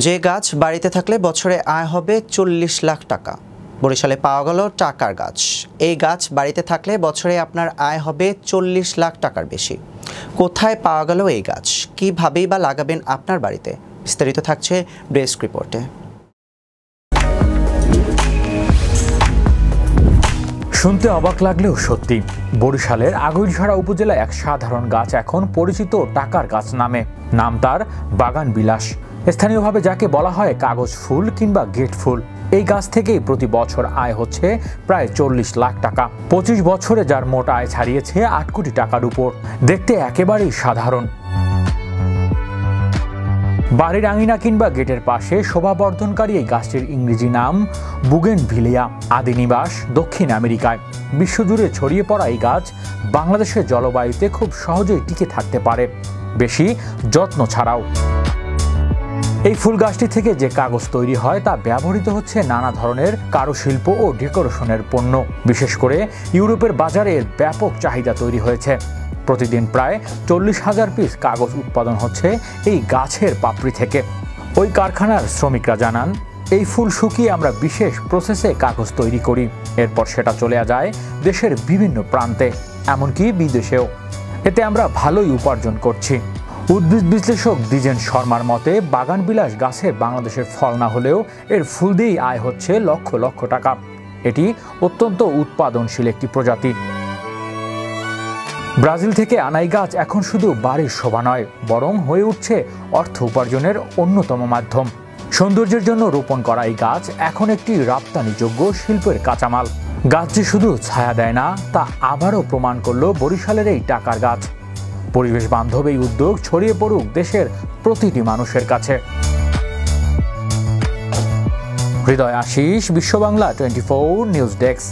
যে গাছ বাড়িতে থাকলে বছরে আয় হবে 40 লাখ টাকা। বরিশালে পাওয়া গেল টাকার গাছ। এই গাছ বাড়িতে থাকলে বছরে আপনার আয় হবে 40 লাখ টাকার বেশি। কোথায় পাওয়া গেল এই গাছ, কীভাবেই বা লাগাবেন আপনার বাড়িতে, বিস্তারিত থাকছে ডেস্ক রিপোর্টে। শুনতে অবাক লাগলেও সত্যি, বরিশালের আগৈলঝাড়া উপজেলায় এক সাধারণ গাছ এখন পরিচিত টাকার গাছ নামে। নাম তার বাগান বিলাস। স্থানীয়ভাবে যাকে বলা হয় কাগজ ফুল কিংবা গেট ফুল। এই গাছ থেকেই প্রতি বছর আয় হচ্ছে প্রায় 40 লাখ টাকা। 25 বছরে যার মোট আয় ছাড়িয়েছে 8 কোটি টাকার উপর। দেখতে একেবারেই সাধারণ। বাড়ির আঙিনা কিংবা গেটের পাশে শোভাবর্ধনকারী এই গাছটির ইংরেজি নাম বুগেনভিলিয়া। আদি নিবাস দক্ষিণ আমেরিকায়। বিশ্বজুড়ে ছড়িয়ে পড়া এই গাছ বাংলাদেশের জলবায়ুতে খুব সহজেই টিকে থাকতে পারে, বেশি যত্ন ছাড়াও। এই ফুল গাছটি থেকে যে কাগজ তৈরি হয় তা ব্যবহৃত হচ্ছে নানা ধরনের কারুশিল্প ও ডেকোরেশনের পণ্য। বিশেষ করে ইউরোপের বাজারে এর ব্যাপক চাহিদা তৈরি হয়েছে। প্রতিদিন প্রায় 40,000 পিস কাগজ উৎপাদন হচ্ছে এই গাছের পাপড়ি থেকে। ওই কারখানার শ্রমিকরা জানান, এই ফুল শুকিয়ে আমরা বিশেষ প্রসেসে কাগজ তৈরি করি। এরপর সেটা চলে যায় দেশের বিভিন্ন প্রান্তে, এমনকি বিদেশেও। এতে আমরা ভালোই উপার্জন করছি। উদ্ভিদ বিশ্লেষক দ্বিজেন শর্মার মতে, বাগান বিলাস গাছের বাংলাদেশের ফল না হলেও এর ফুল দিয়েই আয় হচ্ছে লক্ষ লক্ষ টাকা। এটি অত্যন্ত উৎপাদনশীল একটি প্রজাতি। ব্রাজিল থেকে আনাই গাছ এখন শুধু বাড়ির শোভা নয়, বরং হয়ে উঠছে অর্থ উপার্জনের অন্যতম মাধ্যম। সৌন্দর্যের জন্য রোপণ করা এই গাছ এখন একটি রপ্তানিযোগ্য শিল্পের কাঁচামাল। গাছ যে শুধু ছায়া দেয় না, তা আবারও প্রমাণ করলো বরিশালের এই টাকার গাছ। পরিবেশ বান্ধব এই উদ্যোগ ছড়িয়ে পড়ুক দেশের প্রতিটি মানুষের কাছে। হৃদয় আশিস, বিশ্ব বাংলা 24 নিউজ ডেস্ক।